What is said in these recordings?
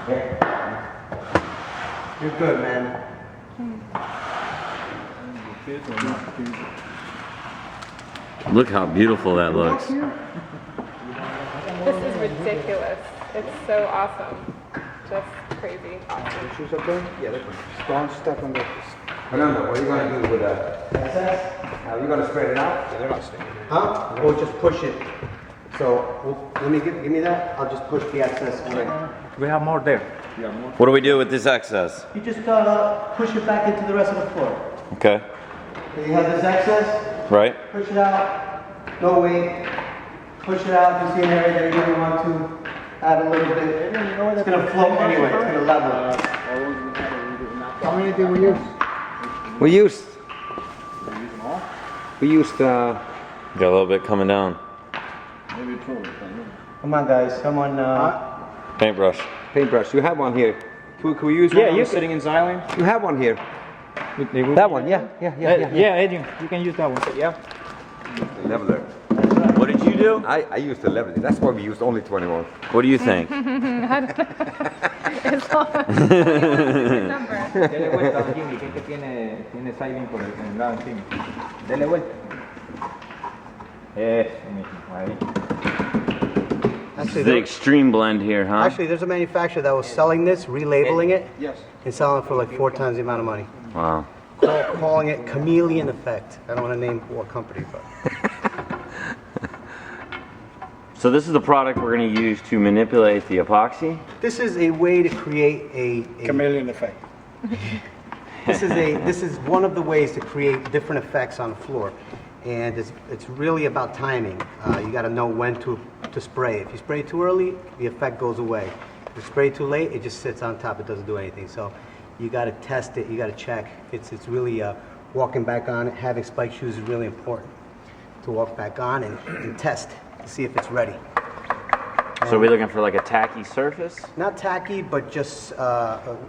You're good, man. Look how beautiful that looks. This is ridiculous. It's so awesome. Just crazy awesome. Shoes okay? Yeah, they're good. Don't step on this. Remember, what are you going to do with that? Are you going to spread it out? Yeah, they're not sticking. Huh? Or just push it. So, let me give me that. I'll just push the excess away. We have more there. What do we do with this excess? You just push it back into the rest of the floor. Okay. You have this excess. Right? Push it out. No weight. Push it out. You see an area that you're going to want to add a little bit. It's going to float anyway. It's going to level. How many did we use? We used Got a little bit coming down. come on guys, come on Paintbrush. paintbrush. You have one here. Can we use one? Yeah, you're sitting in xylene. You have one here. That one, yeah. Yeah, Adrian, you can use that one. Yeah. Leveler. What did you do? I used the leveler. That's why we used only 21. What do you think? It's all number. Dele vuelta, Jimmy, que tiene xylene por el lado encima. Dele vuelta. Eso mismo, ahí. This is the extreme blend here, huh? Actually, there's a manufacturer that was selling this, relabeling it, Yes. and selling it for like 4 times the amount of money. Wow. Calling it chameleon effect. I don't want to name what company, but So this is the product we're going to use to manipulate the epoxy. this is a way to create a Chameleon effect. this is one of the ways to create different effects on the floor, and it's really about timing. You got to know when to spray. If you spray too early, the effect goes away. If you spray too late, it just sits on top. It doesn't do anything. So you got to test it. You got to check. It's really walking back on it. Having spike shoes is really important to walk back on and test to see if it's ready. So we're looking for like a tacky surface? Not tacky, but just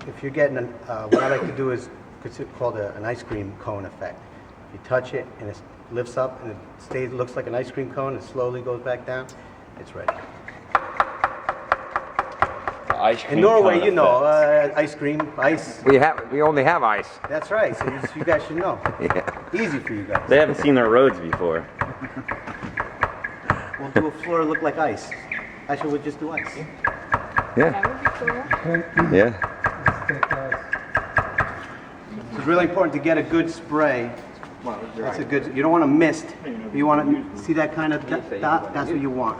if you're getting what I like to do is it's called an ice cream cone effect. If you touch it and it lifts up and it looks like an ice cream cone and slowly goes back down, it's ready. Ice cream In Norway, cone you know, effect. ice cream, ice. We only have ice. That's right. So you guys should know. Yeah. Easy for you guys. They haven't seen their roads before. We'll do a floor look like ice. Actually, we'll just do ice. Yeah. That would be cool. Yeah. It's really important to get a good spray. That's a good. You don't want to mist. You want to see that kind of dot. That's what you want.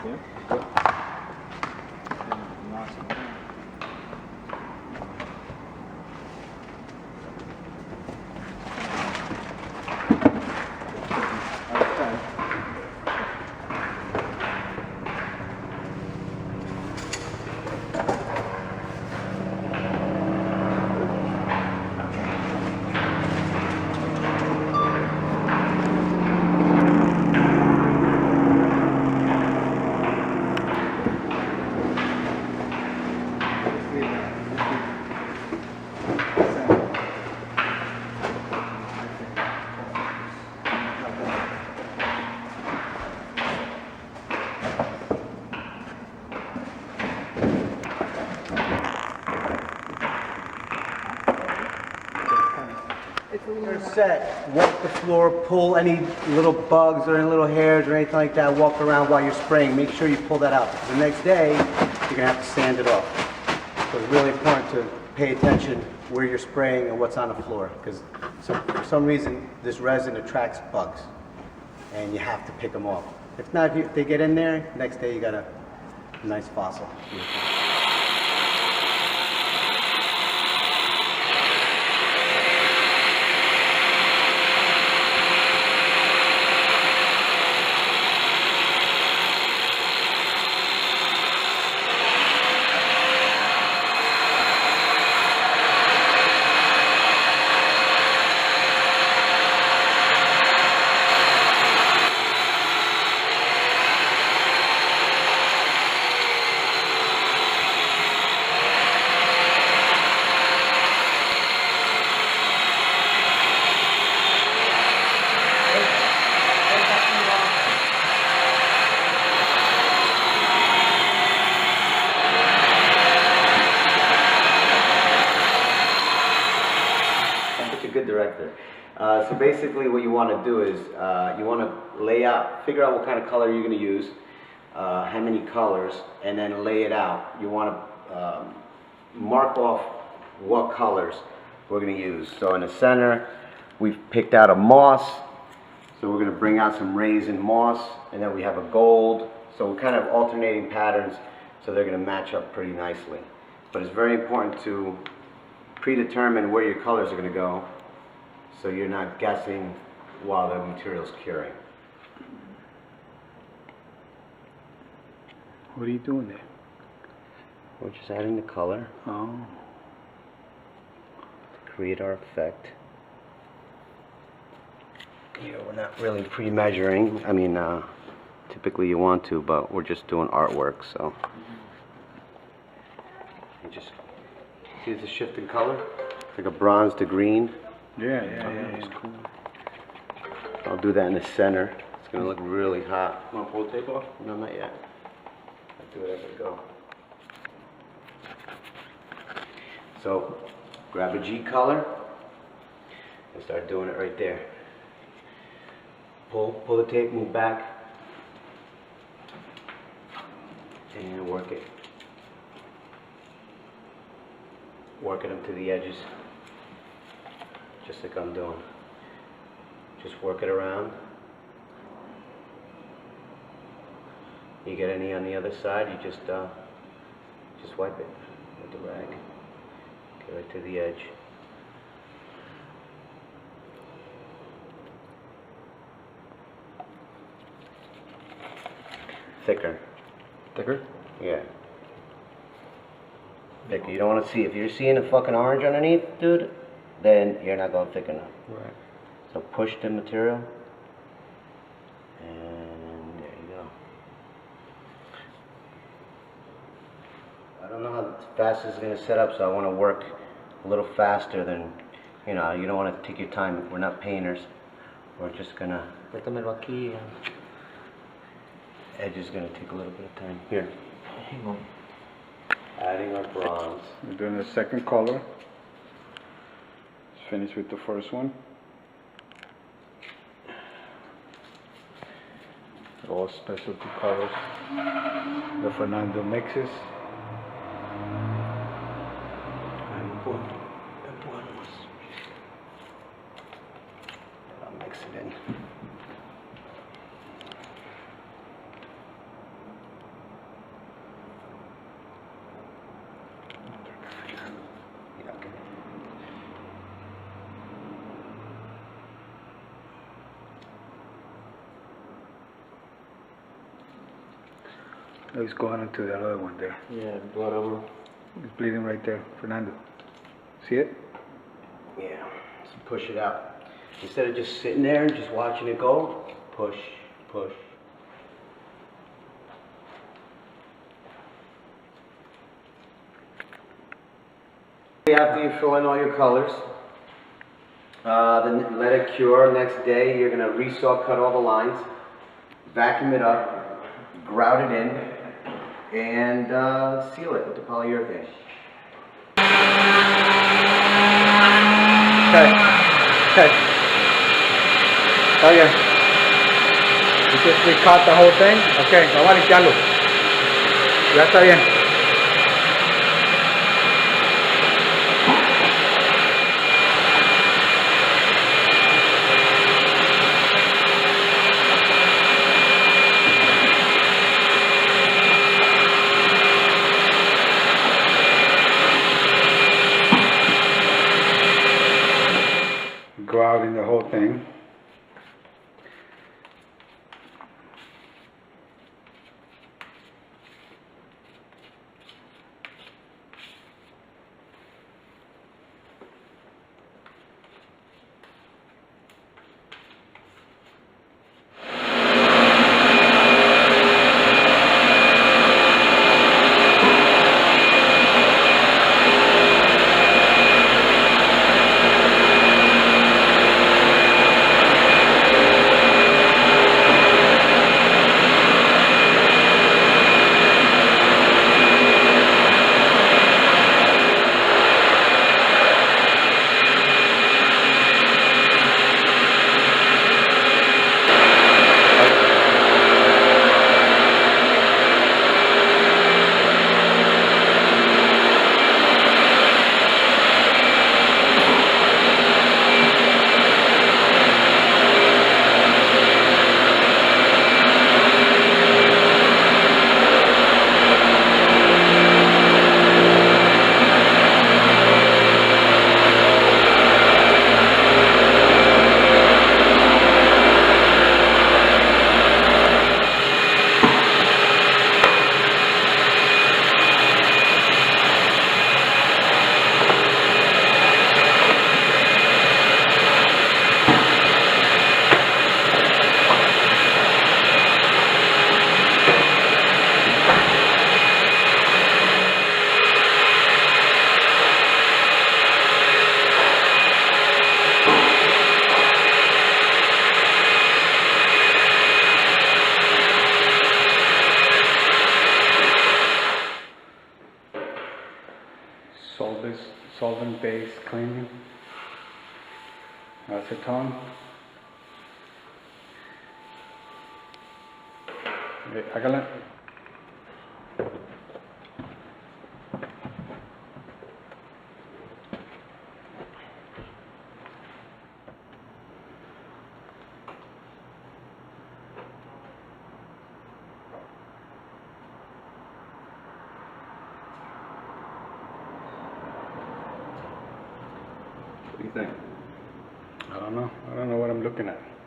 You're set. Walk the floor, pull any little bugs or any little hairs or anything like that. Walk around while you're spraying. Make sure you pull that out. The next day, you're gonna have to sand it off. So it's really important to pay attention where you're spraying and what's on the floor, because for some reason this resin attracts bugs, and you have to pick them off. If not, if they get in there, next day you got a nice fossil. So basically what you want to do is you want to lay out, figure out what kind of color you're going to use, how many colors, and then lay it out. You want to mark off what colors we're going to use. So in the center, we've picked out a moss. So we're going to bring out some raisin moss, and then we have a gold. So we're kind of alternating patterns, so they're going to match up pretty nicely. But it's very important to predetermine where your colors are going to go, so you're not guessing while the material's curing. What are you doing there? We're just adding the color Oh. to create our effect. You know, we're not really pre-measuring. I mean, typically you want to, but we're just doing artwork, so. You just see the shift in color? Like a bronze to green. Yeah, it's cool. I'll do that in the center. It's gonna look really hot. Want to pull the tape off? No, not yet. I'll do it as I go. So, grab a G color and start doing it right there. Pull the tape, move back, and work it. Working them to the edges, just like I'm doing. Just work it around. You get any on the other side, you just wipe it with the rag. Get right to the edge. Thicker. Thicker? Yeah. Thicker. You don't want to see. If you're seeing a fucking orange underneath, dude, then you're not going thick enough. Right. So push the material. And there you go. I don't know how fast this is going to set up, so I want to work a little faster than, you know, you don't want to take your time. We're not painters. We're just going to... Edge is going to take a little bit of time. Here. Hang on. Adding our bronze. We're doing the second color. Let's finish with the first one. All specialty colors. The Fernando mixes. I'll mix it in. Oh, he's going into that other one there. Yeah, blood over. He's bleeding right there, Fernando. See it? Yeah, just push it out. Instead of just sitting there and just watching it go, push, push. After you fill in all your colors, then let it cure. Next day, you're gonna resaw cut all the lines, vacuum it up, grout it in, and seal it with the polyurethane. Okay. Está bien. You just recut the whole thing. Okay, vamos a limpiarlo. Ya está bien. Go out in the whole thing. solvent-based cleaning. Acetone. Okay, hágala. What do you think? I don't know what I'm looking at.